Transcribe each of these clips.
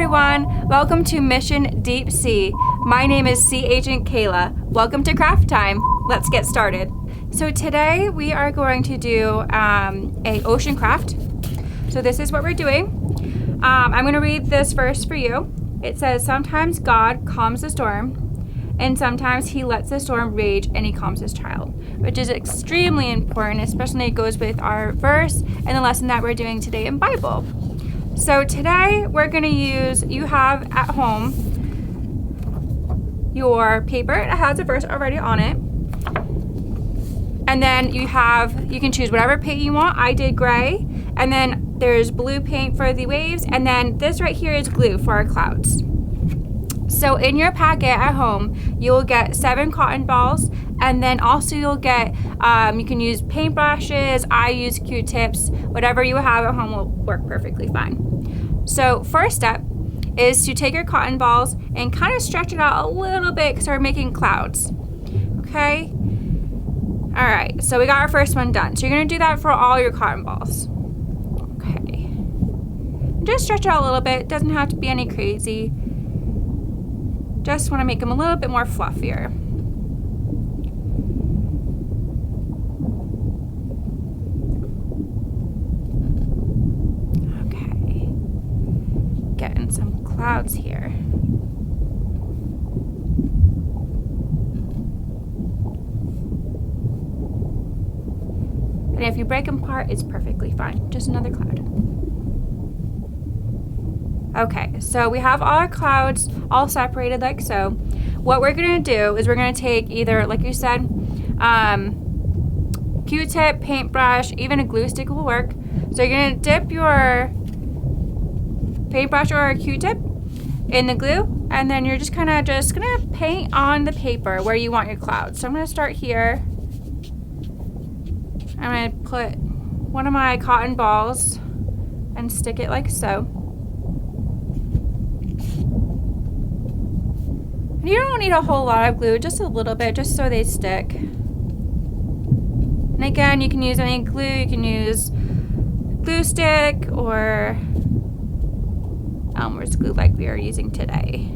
everyone, welcome to Mission Deep Sea. My name is Sea Agent Kayla. Welcome to craft time. Let's get started. So today we are going to do a ocean craft. So this is what we're doing. I'm going to read this verse for you. It says, sometimes God calms the storm, and sometimes he lets the storm rage and he calms his child, which is extremely important, especially it goes with our verse and the lesson that we're doing today in Bible. So today we're going to use, you have at home your paper. It has a verse already on it. And then you can choose whatever paint you want. I did gray. And then there's blue paint for the waves. And then this right here is glue for our clouds. So in your packet at home, you'll get 7 cotton balls. And then also you'll get, you can use paintbrushes. I use Q-tips. Whatever you have at home will work perfectly fine. So first step is to take your cotton balls and kind of stretch it out a little bit because we're making clouds. Okay? All right, so we got our first one done. So you're going to do that for all your cotton balls. Okay. Just stretch it out a little bit. It doesn't have to be any crazy. Just want to make them a little bit more fluffier. Okay. Getting some clouds here. And if you break them apart, it's perfectly fine. Just another cloud. Okay, so we have all our clouds all separated like so. What we're gonna do is we're gonna take either, like you said, Q-tip, paintbrush, even a glue stick will work. So you're gonna dip your paintbrush or a Q-tip in the glue, and then you're just gonna paint on the paper where you want your clouds. So I'm gonna start here. I'm going to put one of my cotton balls and stick it like so. And you don't need a whole lot of glue, just a little bit, just so they stick. And again, you can use any glue. You can use glue stick or Elmer's glue like we are using today.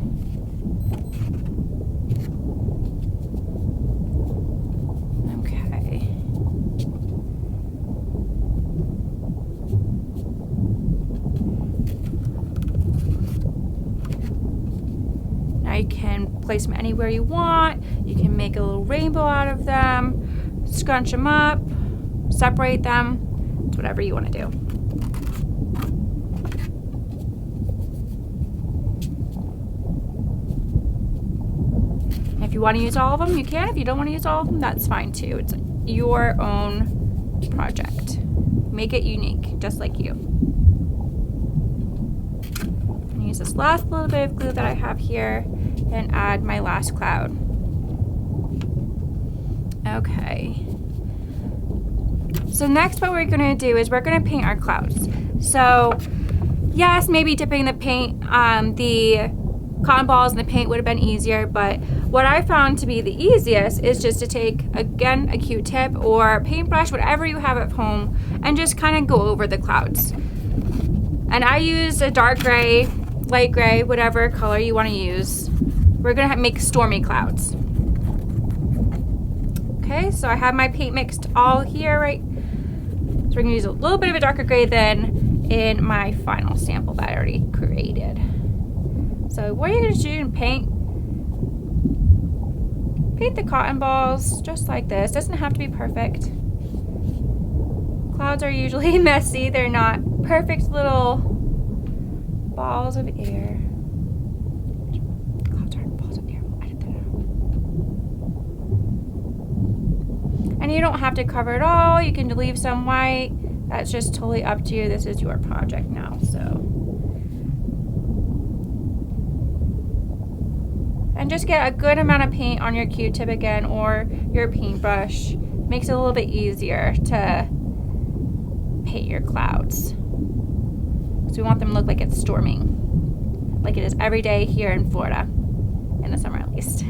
You can place them anywhere you want. You can make a little rainbow out of them, scrunch them up, separate them. It's whatever you want to do. If you want to use all of them, you can. If you don't want to use all of them, that's fine too. It's your own project. Make it unique, just like you. Use this last little bit of glue that I have here and add my last cloud. Okay. So next what we're going to do is we're going to paint our clouds. So yes, maybe dipping the paint, the cotton balls in the paint would have been easier, but what I found to be the easiest is just to take, again, a Q-tip or a paintbrush, whatever you have at home, and just kind of go over the clouds. And I used a dark gray, light gray, whatever color you want to use. We're going to make stormy clouds. Okay, so I have my paint mixed all here, right? So we're going to use a little bit of a darker gray than in my final sample that I already created. So what you're going to do is paint the cotton balls just like this. Doesn't have to be perfect. Clouds are usually messy. They're not perfect little balls of air. Clouds aren't balls of air. We'll edit that out. And you don't have to cover it all. You can leave some white. That's just totally up to you. This is your project now, so. And just get a good amount of paint on your Q-tip again or your paintbrush. Makes it a little bit easier to paint your clouds. So we want them to look like it's storming, like it is every day here in Florida, in the summer at least.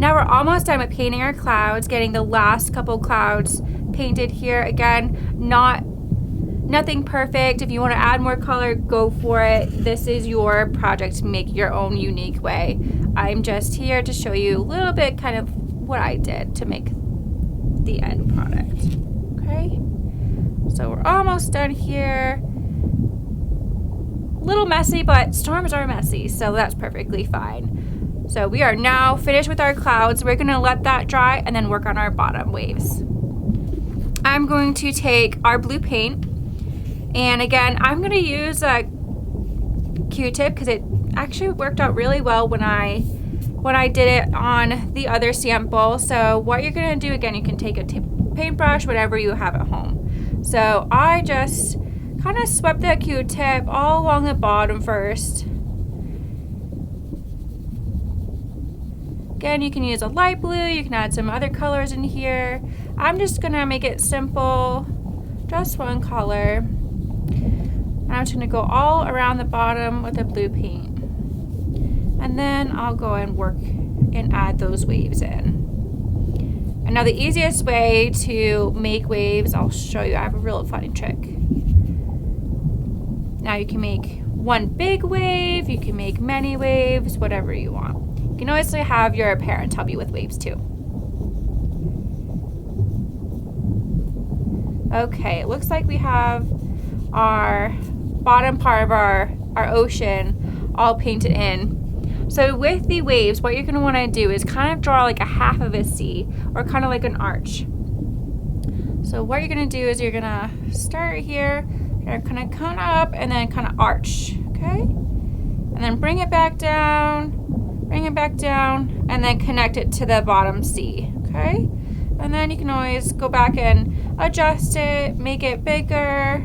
Now we're almost done with painting our clouds, getting the last couple clouds painted here. Again, nothing perfect. If you want to add more color, go for it. This is your project to make your own unique way. I'm just here to show you a little bit kind of what I did to make the end product. Okay, so we're almost done here. A little messy, but storms are messy, so that's perfectly fine. So we are now finished with our clouds. We're gonna let that dry and then work on our bottom waves. I'm going to take our blue paint, and again, I'm gonna use a Q-tip because it actually worked out really well when I did it on the other sample. So what you're gonna do, again, you can take a paintbrush, whatever you have at home. So I just kind of swept that Q-tip all along the bottom first. Again, you can use a light blue, you can add some other colors in here. I'm just gonna make it simple, just one color. And I'm just gonna go all around the bottom with the blue paint. And then I'll go and work and add those waves in. And now the easiest way to make waves, I'll show you. I have a real funny trick. Now you can make one big wave, you can make many waves, whatever you want. You can always have your parents help you with waves too. Okay, it looks like we have our bottom part of our ocean all painted in. So with the waves, what you're going to want to do is kind of draw like a half of a C, or kind of like an arch. So what you're going to do is you're going to start here, you're going to kind of come up and then kind of arch, okay? And then bring it back down, and then connect it to the bottom C, okay? And then you can always go back and adjust it, make it bigger,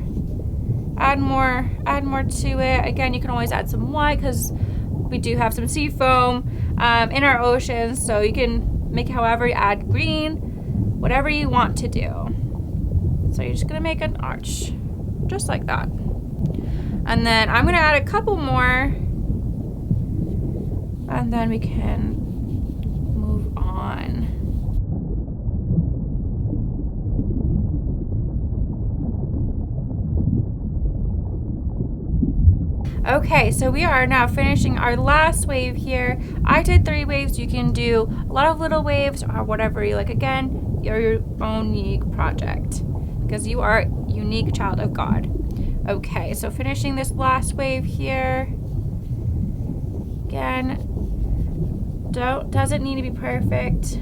add more to it. Again, you can always add some white because we do have some sea foam in our oceans, so you can make it however, add green, whatever you want to do. So you're just gonna make an arch, just like that. And then I'm gonna add a couple more, and then we can move on. Okay, so we are now finishing our last wave here. I did 3 waves. You can do a lot of little waves or whatever you like. Again, you're your own unique project because you are a unique child of God. Okay, so finishing this last wave here. Again, doesn't need to be perfect.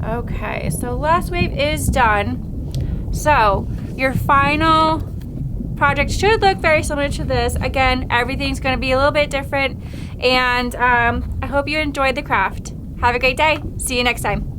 Okay, so last wave is done. So your final project should look very similar to this. Again, everything's going to be a little bit different, and I hope you enjoyed the craft. Have a great day. See you next time.